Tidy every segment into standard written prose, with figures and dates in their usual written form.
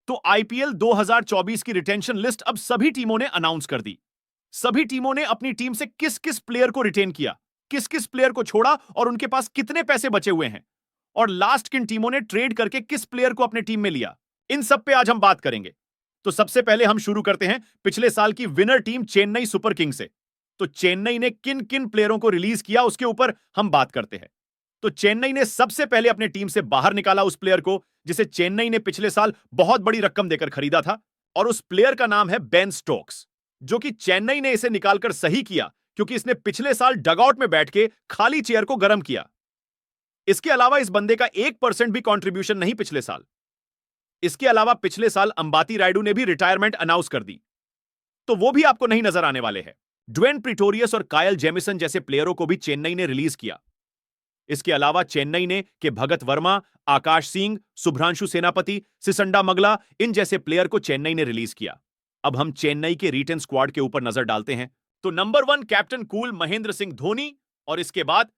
तो आईपीएल 2024 की retention list अब सभी टीमों ने अनाउंस कर दी। सभी टीमों ने अपनी टीम से किस किस प्लेयर को रिटेन किया, किस किस प्लेयर को छोड़ा और उनके पास कितने पैसे बचे हुए हैं, और लास्ट किन टीमों ने ट्रेड करके किस प्लेयर को अपने टीम में लिया, इन सब पे आज हम बात करेंगे। तो सबसे पहले हम शुरू करते हैं पिछले साल की winner team Chennai super king से। तो चेन्नई ने किन किन प्लेयरों को रिलीज किया उसके ऊपर हम बात करते हैं। तो चेन्नई ने सबसे पहले अपने टीम से बाहर निकाला उस प्लेयर को जिसे चेन्नई ने पिछले साल बहुत बड़ी रकम देकर खरीदा था, और उस प्लेयर का नाम है बेन स्टोक्स, जो कि चेन्नई ने इसे निकालकर सही किया क्योंकि इसने पिछले साल डगआउट में बैठ के खाली चेयर को गर्म किया। इसके अलावा इस बंदे का 1% भी कंट्रीब्यूशन नहीं पिछले साल। इसके अलावा पिछले साल अंबाती रायडू ने भी रिटायरमेंट अनाउंस कर दी, तो वो भी आपको नहीं नजर आने वाले हैं। ड्वेन प्रिटोरियस और कायल जेमिसन जैसे प्लेयरों को भी चेन्नई ने रिलीज किया। इसके अलावा चेन्नई ने के भगत वर्मा, आकाश सिंह, शुभ्रांशु सेनापति, सिसंडा मगला, इन जैसे प्लेयर को चेन्नई ने रिलीज किया। अब हम चेन्नई के रिटेन स्क्वाड के ऊपर नजर डालते हैं। तो number 1 captain cool Mahendra Singh Dhoni, और इसके बाद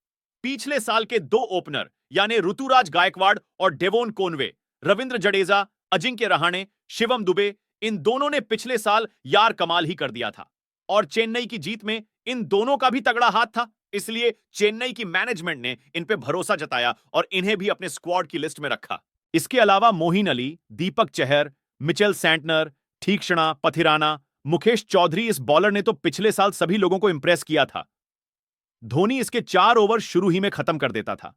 पिछले साल के 2 ओपनर यानी ऋतुराज गायकवाड़ और डेवोन कोनवे, रविंद्र जडेजा, अजिंक्य रहाणे, शिवम दुबे, इन दोनों ने पिछले साल यार कमाल ही कर दिया था, और चेन्नई की जीत में इन दोनों का भी तगड़ा हाथ था। इसलिए चेन्नई की मैनेजमेंट ने इन पे भरोसा जताया और इन्हें भी अपने स्क्वाड की लिस्ट में रखा। इसके अलावा मोइन अली, दीपक चहर, मिचेल सैंटनर, ठीक्षणा पथिराना, मुकेश चौधरी, इस बॉलर ने तो पिछले साल सभी लोगों को इंप्रेस किया था। धोनी इसके 4 ओवर शुरू ही में खत्म कर देता था,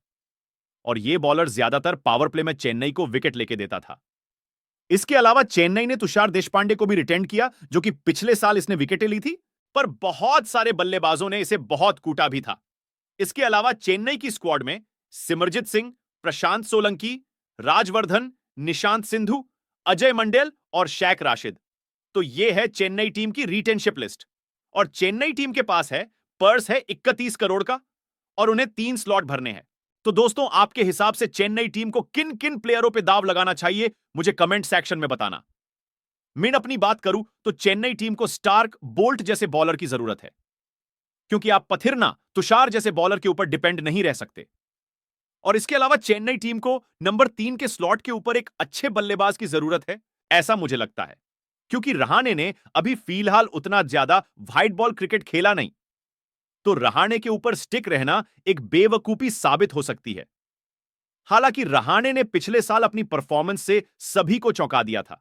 और यह बॉलर ज्यादातर पावर प्ले में चेन्नई को विकेट लेके देता था। इसके अलावा चेन्नई ने तुषार देशपांडे को भी रिटेन किया, जो कि पिछले साल इसने विकेटें ली थी, पर बहुत सारे बल्लेबाजों ने इसे बहुत कूटा भी था। इसके अलावा चेन्नई की स्क्वाड में सिमरजीत सिंह, प्रशांत सोलंकी, राजवर्धन, निशांत सिंधु, अजय मंडेल और शैक राशिद। तो यह है चेन्नई टीम की रिटेनशिप लिस्ट, और चेन्नई टीम के पास है पर्स है 31 करोड़ का, और उन्हें 3 स्लॉट भरने हैं। तो दोस्तों, आपके हिसाब से चेन्नई टीम को किन किन प्लेयरों पे दाव लगाना चाहिए, मुझे कमेंट सेक्शन में बताना। मैं अपनी बात करूं तो चेन्नई टीम को स्टार्क, बोल्ट जैसे बॉलर की जरूरत है, क्योंकि आप पथिरना, तुषार जैसे बॉलर के ऊपर डिपेंड नहीं रह सकते। और इसके अलावा चेन्नई टीम को नंबर 3 के स्लॉट के ऊपर एक अच्छे बल्लेबाज की जरूरत है, ऐसा मुझे लगता है, क्योंकि रहाणे ने अभी फिलहाल उतना ज्यादा व्हाइट बॉल क्रिकेट खेला नहीं, तो रहाणे के ऊपर स्टिक रहना एक बेवकूफी साबित हो सकती है। हालांकि रहाणे ने पिछले साल अपनी परफॉर्मेंस से सभी को चौंका दिया था।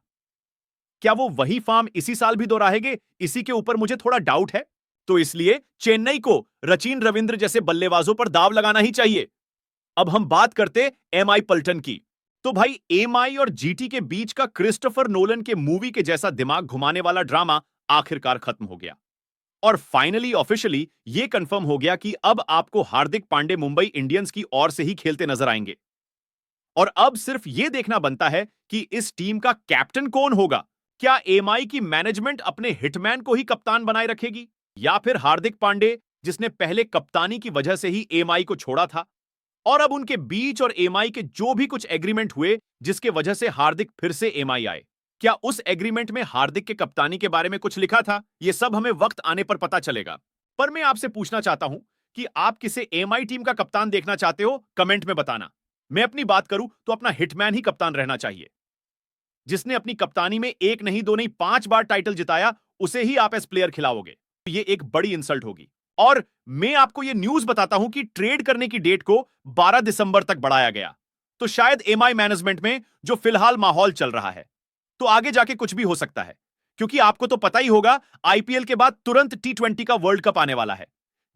क्या वो वही फॉर्म इसी साल भी दोहराएंगे, इसी के ऊपर मुझे थोड़ा डाउट है। तो इसलिए चेन्नई को रचिन रविंद्र जैसे बल्लेबाजों पर दाव लगाना ही चाहिए। अब हम बात करते एमआई पल्टन की। तो भाई, एमआई और जीटी के बीच का क्रिस्टोफर नोलन के मूवी के जैसा दिमाग घुमाने वाला ड्रामा आखिरकार खत्म हो गया, और फाइनली ऑफिशियली यह कंफर्म हो गया कि अब आपको हार्दिक पांडे मुंबई इंडियंस की ओर से ही खेलते नजर आएंगे। और अब सिर्फ यह देखना बनता है कि इस टीम का कैप्टन कौन होगा। क्या एमआई की मैनेजमेंट अपने हिटमैन को ही कप्तान बनाए रखेगी, या फिर हार्दिक पांडे, जिसने पहले कप्तानी की वजह से ही एमआई को छोड़ा था, और अब उनके बीच और एमआई के जो भी कुछ एग्रीमेंट हुए जिसके वजह से हार्दिक फिर से एमआई आए, क्या उस एग्रीमेंट में हार्दिक के कप्तानी के बारे में कुछ लिखा था? यह सब हमें वक्त आने पर पता चलेगा। पर मैं आपसे पूछना चाहता हूं कि आप किसे एमआई टीम का कप्तान देखना चाहते हो, कमेंट में बताना। मैं अपनी बात करूं तो अपना हिटमैन ही कप्तान रहना चाहिए। जिसने अपनी कप्तानी में 1 नहीं 2 नहीं 5 बार टाइटल जिताया, उसे ही आप एज प्लेयर खिलाओगे, तो ये एक बड़ी इंसल्ट होगी। और मैं आपको यह न्यूज बताता हूं कि ट्रेड करने की डेट को 12 दिसंबर तक बढ़ाया गया। तो शायद एमआई मैनेजमेंट में जो फिलहाल माहौल चल रहा है, तो आगे जाके कुछ भी हो सकता है, क्योंकि आपको तो पता ही होगा आईपीएल के बाद तुरंत टी20 का वर्ल्ड कप आने वाला है,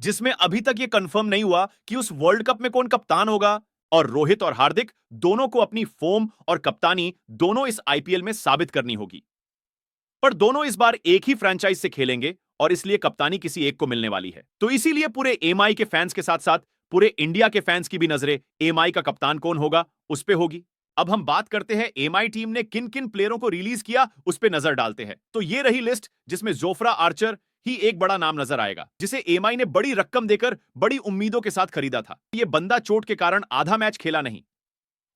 जिसमें अभी तक यह कंफर्म नहीं हुआ कि उस वर्ल्ड कप में कौन कप्तान होगा। और रोहित और हार्दिक दोनों को अपनी फॉर्म और कप्तानी दोनों इस आईपीएल में साबित करनी होगी। पर दोनों इस बार एक ही फ्रेंचाइज से खेलेंगे, और इसलिए कप्तानी किसी एक को मिलने वाली है। तो इसीलिए पूरे एमआई के फैंस के साथ साथ पूरे इंडिया के फैंस की भी नजरें एमआई का कप्तान कौन होगा उस पे होगी। अब हम बात करते हैं एमआई टीम ने किन किन प्लेयरों को रिलीज किया, उस पे नजर डालते हैं। तो ये रही लिस्ट, जिसमें जोफ्रा आर्चर ही एक बड़ा नाम नजर आएगा, जिसे एमआई ने बड़ी रकम देकर बड़ी उम्मीदों के साथ खरीदा था। ये बंदा चोट के कारण आधा मैच खेला नहीं,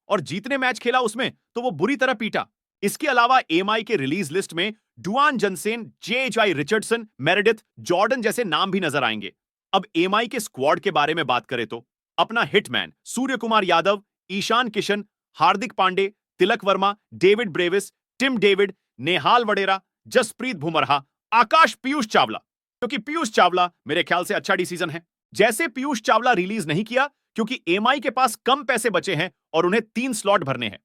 और जीतने मैच खेला उसमें तो वो बुरी तरह पीटा। इसके अलावा एमआई के रिलीज लिस्ट में डुआन जनसेन, जेएचआई रिचर्डसन, मेरेडिथ, जॉर्डन जैसे नाम भी नजर आएंगे। अब एमआई के स्क्वाड के बारे में बात करें तो अपना hitman Surya Kumar Yadav, Ishan Kishan, Hardik Pandey, Tilak Varma, David Brevis, Tim David, Nehal Wadhera, Jasprit Bumrah, Akash Piyush Chawla, क्योंकि पीयूष चावला मेरे ख्याल से अच्छा डिसीजन है। जैसे पीयूष चावला रिलीज नहीं किया क्योंकि एमआई के पास कम पैसे बचे हैं और उन्हें 3 स्लॉट भरने हैं।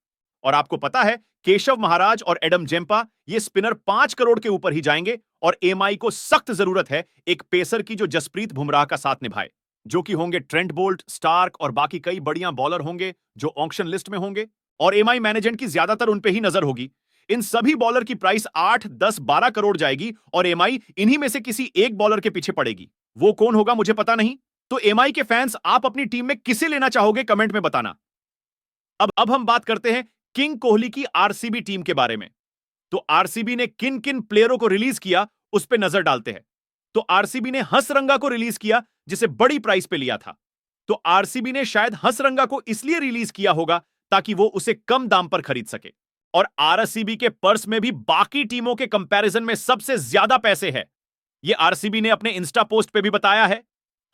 और आपको पता है केशव महाराज और एडम जेम्पा ये स्पिनर 5 करोड़ के ऊपर ही जाएंगे और एमआई को सख्त जरूरत है एक पेसर की जो जसप्रीत बुमराह का साथ निभाए, जो कि होंगे ट्रेंट बोल्ट, स्टार्क और बाकी कई बढ़िया बॉलर होंगे जो ऑक्शन लिस्ट में होंगे और एमआई मैनेजमेंट की ज्यादातर उन पे ही नजर होगी। इन सभी बॉलर की प्राइस 8, 10, 12 करोड़ जाएगी और एमआई इन्हीं में से किसी एक बॉलर के पीछे पड़ेगी। वो कौन होगा मुझे पता नहीं। तो एमआई के फैंस आप अपनी टीम में किसे लेना चाहोगे कमेंट में बताना। अब हम बात करते हैं किंग कोहली की आरसीबी टीम के बारे में। तो आरसीबी ने किन किन प्लेयरों को रिलीज किया उस पर नजर डालते हैं। तो आरसीबी ने हंसरंगा को रिलीज किया जिसे बड़ी प्राइस पे लिया था। तो आरसीबी ने शायद हंसरंगा को इसलिए रिलीज किया होगा ताकि वो उसे कम दाम पर खरीद सके। और आरसीबी के पर्स में भी बाकी टीमों के कंपैरिजन में सबसे ज्यादा पैसे हैं। ये आरसीबी ने अपने इंस्टा पोस्ट पे भी बताया है।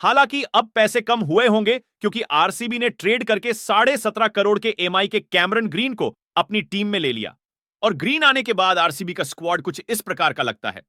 हालांकि अब पैसे कम हुए होंगे क्योंकि आरसीबी ने ट्रेड करके 17.5 करोड़ के एमआई के कैमरन ग्रीन को अपनी टीम में ले लिया। और ग्रीन आने के बाद आरसीबी का स्क्वाड कुछ इस प्रकार का लगता है।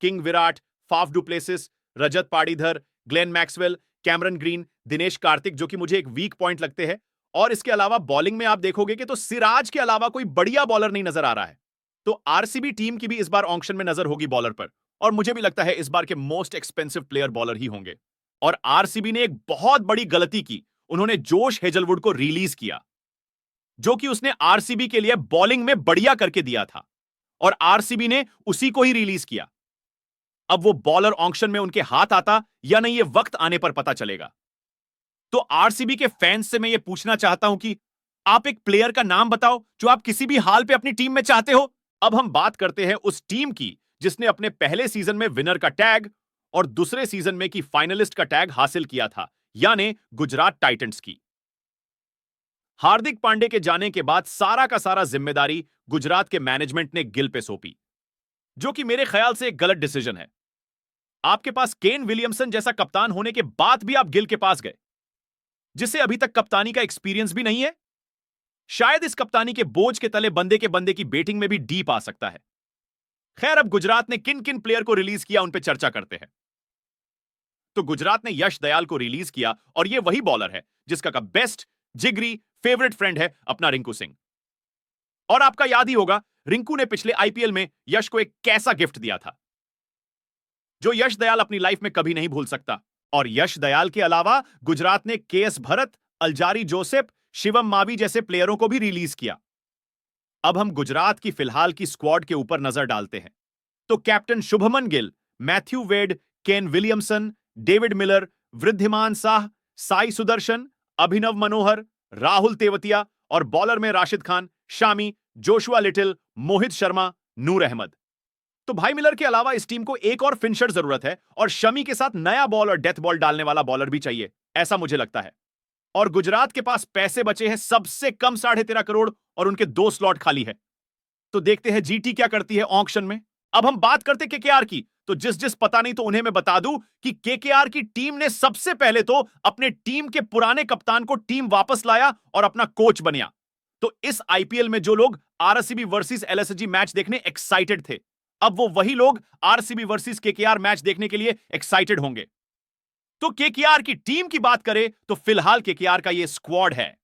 King Virat, Faf du Plessis, Rajat Patidar, Glenn Maxwell, Cameron Green, Dinesh Karthik जो कि मुझे एक वीक पॉइंट लगते हैं। और इसके अलावा बॉलिंग में आप देखोगे कि तो सिराज के अलावा कोई बढ़िया बॉलर नहीं नजर आ रहा है। तो आरसीबी टीम की भी इस बार ऑक्शन में नजर होगी बॉलर पर। और मुझे भी लगता है इस बार के मोस्ट एक्सपेंसिव प्लेयर बॉलर ही होंगे। और आरसीबी ने एक बहुत बड़ी गलती की, उन्होंने जोश हेजलवुड को रिलीज किया जो कि उसने आरसीबी के लिए बॉलिंग में बढ़िया करके दिया था और आरसीबी ने उसी को ही रिलीज किया। अब वो बॉलर ऑक्शन में उनके हाथ आता या नहीं, ये वक्त आने पर पता चलेगा। तो आरसीबी के फैंस से मैं ये पूछना चाहता हूं कि आप एक प्लेयर का नाम बताओ जो आप किसी भी हाल पे अपनी टीम में चाहते हो। अब हम बात करते हैं उस टीम की जिसने अपने पहले सीजन में विनर का टैग और दूसरे सीजन में की फाइनलिस्ट का टैग हासिल किया था, यानी गुजरात टाइटंस की। हार्दिक पांडे के जाने के बाद सारा का सारा जिम्मेदारी गुजरात के मैनेजमेंट ने गिल पे सौंपी, जो कि मेरे ख्याल से एक गलत डिसीजन है। आपके पास केन विलियमसन जैसा कप्तान होने के बाद भी आप गिल के पास गए, जिसे अभी तक कप्तानी का एक्सपीरियंस भी नहीं है। शायद इस कप्तानी के बोझ के तले बंदे की बैटिंग में भी डीप आ सकता है। खैर, अब गुजरात ने किन किन प्लेयर को रिलीज किया उन पे चर्चा करते हैं। तो गुजरात ने यश दयाल को रिलीज किया और यह वही बॉलर है जिसका का बेस्ट जिगरी फेवरेट फ्रेंड है अपना रिंकू सिंह। और आपका याद ही होगा रिंकू ने पिछले आईपीएल में यश को एक कैसा गिफ्ट दिया था जो यश दयाल अपनी लाइफ में कभी नहीं भूल सकता। और यश दयाल के अलावा गुजरात ने केएस भरत, अल्जारी जोसेफ, शिवम मावी जैसे प्लेयरों को भी रिलीज किया। अब हम गुजरात की फिलहाल की स्क्वाड के ऊपर नजर डालते हैं। तो captain Shubman Gill, Matthew Wade, Kane Williamson, David Miller, Wriddhiman Saha, Sai Sudharsan, Abhinav Manohar, Rahul Tewatia और बॉलर में राशिद खान, शामी, जोशुआ लिटिल, मोहित शर्मा, नूर अहमद। तो भाई मिलर के अलावा इस टीम को एक और फिनिशर जरूरत है और शमी के साथ नया बॉल और डेथ बॉल डालने वाला बॉलर भी चाहिए, ऐसा मुझे लगता है। और गुजरात के पास पैसे बचे हैं सबसे कम 13.5 करोड़ और उनके 2 स्लॉट खाली है। तो देखते हैं जीटी क्या करती है ऑक्शन में। अब हम बात करते केकेआर की। तो जिस पता नहीं तो उन्हें मैं बता दूं कि केकेआर की टीम ने सबसे पहले तो अपने टीम के पुराने कप्तान को टीम वापस लाया और अपना कोच बनिया। तो इस आईपीएल में जो लोग आरसीबी वर्सेस एलएसजी मैच देखने एक्साइटेड थे, अब वो वही लोग आरसीबी वर्सेस केकेआर मैच देखने के लिए एक्साइटेड होंगे। तो केकेआर की टीम की बात करें तो फिलहाल केकेआर का यह स्क्वाड है।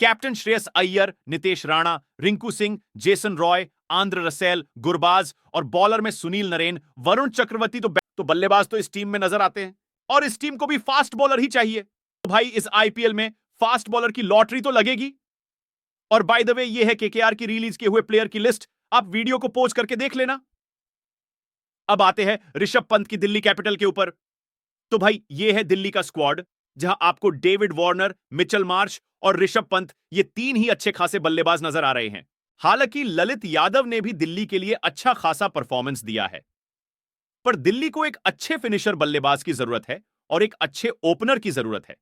Captain Shreyas Iyer, Nitesh Rana, Rinku Singh, Jason Roy, Andre Russell, Gurbaz और बॉलर में सुनील नरेन, वरुण चक्रवर्ती। तो बल्लेबाज तो इस टीम में नजर आते हैं और इस टीम को भी फास्ट बॉलर ही चाहिए। तो भाई इस आईपीएल में फास्ट बॉलर की लॉटरी तो लगेगी। और बाय द वे ये है केकेआर की रिलीज किए हुए प्लेयर की लिस्ट, आप वीडियो को पॉज करके देख लेना। अब आते हैं ऋषभ पंत की दिल्ली कैपिटल के ऊपर। तो भाई ये है दिल्ली का स्क्वाड, जहां आपको डेविड वार्नर, मिचेल मार्श और ऋषभ पंत ये 3 ही अच्छे खासे बल्लेबाज नजर आ रहे हैं। हालांकि ललित यादव ने भी दिल्ली के लिए अच्छा खासा परफॉर्मेंस दिया है, पर दिल्ली को एक अच्छे फिनिशर बल्लेबाज की जरूरत है और एक अच्छे ओपनर की जरूरत है।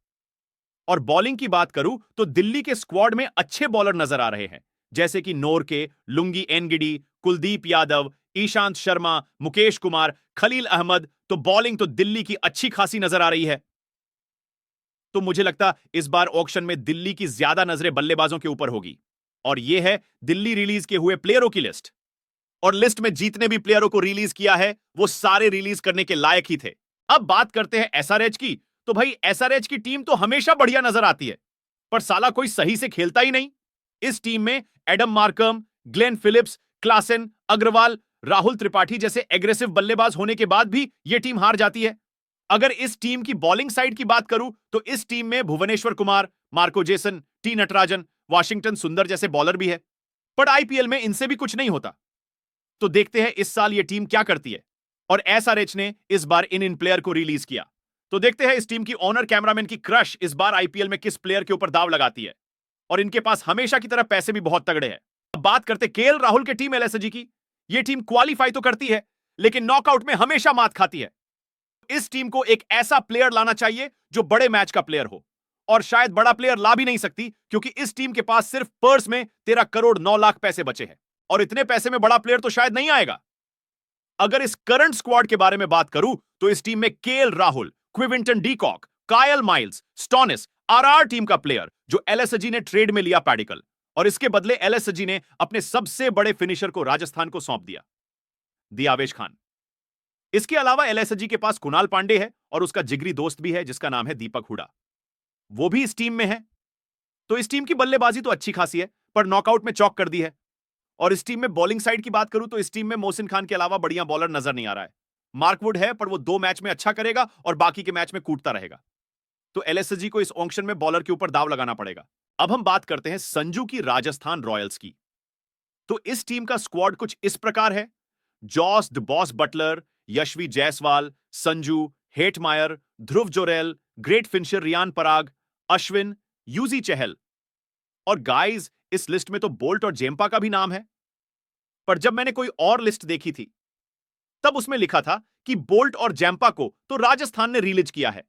और बॉलिंग की बात करूं तो दिल्ली के स्क्वाड में अच्छे बॉलर नजर आ रहे हैं, जैसे कि नोरके, लुंगी एनगिडी, कुलदीप यादव, ईशांत शर्मा, मुकेश कुमार, खलील अहमद। तो बॉलिंग तो दिल्ली की अच्छी खासी नजर आ रही है। तो मुझे लगता इस बार ऑक्शन में दिल्ली की ज्यादा नजरें बल्लेबाजों के ऊपर होगी। और यह है दिल्ली रिलीज के हुए प्लेयरों की लिस्ट। और लिस्ट में जितने भी प्लेयरों को रिलीज किया है वो सारे रिलीज करने के लायक ही थे। अब बात करते हैं एसआरएच की। तो भाई एसआरएच की टीम तो हमेशा बढ़िया नजर आती है, पर साला कोई सही से खेलता ही नहीं। इस टीम में Aiden Markram, Glenn Phillips, Klaasen, Agarwal, Rahul Tripathi जैसे एग्रेसिव बल्लेबाज होने के बाद भी यह टीम हार जाती है। अगर इस टीम की बॉलिंग साइड की बात करूं तो इस टीम में Bhuvneshwar Kumar, Marco Jansen, T Natarajan, Washington Sundar जैसे बॉलर भी है, पर आईपीएल में इनसे भी कुछ नहीं होता। तो देखते हैं इस साल यह टीम क्या करती है। और एसआरएच ने इस बार इन प्लेयर को रिलीज किया। तो देखते हैं इस टीम की ओनर कैमरामैन की क्रश इस बार आईपीएल में किस प्लेयर के ऊपर दाव लगाती है। और इनके पास हमेशा की तरह पैसे भी बहुत तगड़े हैं। अब बात करते केएल राहुल के टीम एलएसजी की। यह टीम क्वालिफाई तो करती है लेकिन नॉकआउट में हमेशा मात खाती है। इस टीम को एक ऐसा प्लेयर लाना चाहिए जो बड़े मैच का प्लेयर हो, और शायद बड़ा प्लेयर ला भी नहीं सकती क्योंकि इस टीम के पास सिर्फ पर्स में 13 करोड़ 9 लाख पैसे बचे हैं, और इतने पैसे में बड़ा प्लेयर तो शायद नहीं आएगा। अगर इस करंट स्क्वाड के बारे में बात करूं तो इस टीम में केएल राहुल, क्विविंटन डीकॉक, कायल माइल्स, स्टोनिस, आरआर टीम का प्लेयर जो एलएसजी ने ट्रेड में लिया पैडिकल, और इसके बदले एलएसजी ने अपने सबसे बड़े फिनिशर को राजस्थान को सौंप दिया, दियावेश खान। इसके अलावा एलएसजी के पास कुणाल पांडे है और उसका जिगरी दोस्त भी है जिसका नाम है दीपक हुडा, वो भी इस टीम में है। तो इस टीम की बल्लेबाजी तो अच्छी खासी है, पर नॉकआउट में चौक कर दी है। और इस टीम में बॉलिंग साइड की बात करूं तो इस टीम में मोहसिन खान के अलावा बढ़िया बॉलर नजर नहीं आ रहा है। मार्कवुड है पर वो 2 मैच में अच्छा करेगा और बाकी के मैच में कूटता रहेगा। तो एलएसजी को इस ऑक्शन में बॉलर के ऊपर दाव लगाना पड़ेगा। अब हम बात करते हैं संजू की राजस्थान रॉयल्स की। तो इस टीम का स्क्वाड कुछ इस प्रकार है: Jos the boss Buttler, Yashasvi Jaiswal, Sanju, Hetmyer, Dhruv Jurel, great finisher Riyan Parag, Ashwin, Yuzi Chahal. और गाइस, इस लिस्ट में तो बोल्ट और जेम्पा का भी नाम है। पर जब मैंने कोई और लिस्ट देखी थी तब उसमें लिखा था कि बोल्ट और जैम्पा को तो राजस्थान ने रिलीज किया है,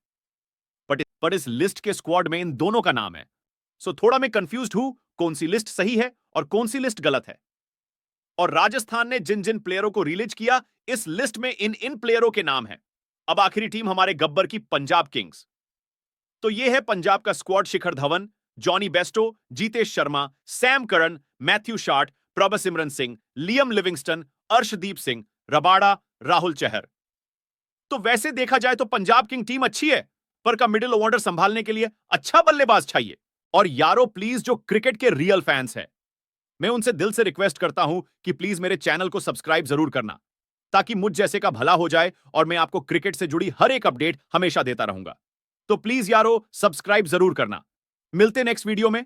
पर इस लिस्ट के स्क्वाड में इन दोनों का नाम है। सो थोड़ा मैं कंफ्यूज्ड हूं कौन सी लिस्ट सही है और कौन सी लिस्ट गलत है। और राजस्थान ने जिन जिन प्लेयरों को रिलीज किया इस लिस्ट में इन प्लेयरों के नाम है। अब आखिरी टीम हमारे गब्बर की पंजाब किंग्स। तो यह है पंजाब का squad: Shikhar Dhawan, Jonny Bairstow, Jitesh Sharma, Sam Curran, Matthew Short, Prabhsimran Singh, Liam Livingstone, Arshdeep Singh, Rabada, Rahul Chahar. तो वैसे देखा जाए तो पंजाब किंग टीम अच्छी है, पर का मिडिल ऑर्डर संभालने के लिए अच्छा बल्लेबाज चाहिए। और यारो प्लीज, जो क्रिकेट के रियल फैंस हैं, मैं उनसे दिल से रिक्वेस्ट करता हूं कि प्लीज मेरे चैनल को सब्सक्राइब जरूर करना, ताकि मुझ जैसे का भला हो जाए और मैं आपको क्रिकेट से जुड़ी हर एक अपडेट हमेशा देता रहूंगा। तो प्लीज यारो सब्सक्राइब जरूर करना। मिलते नेक्स्ट वीडियो में।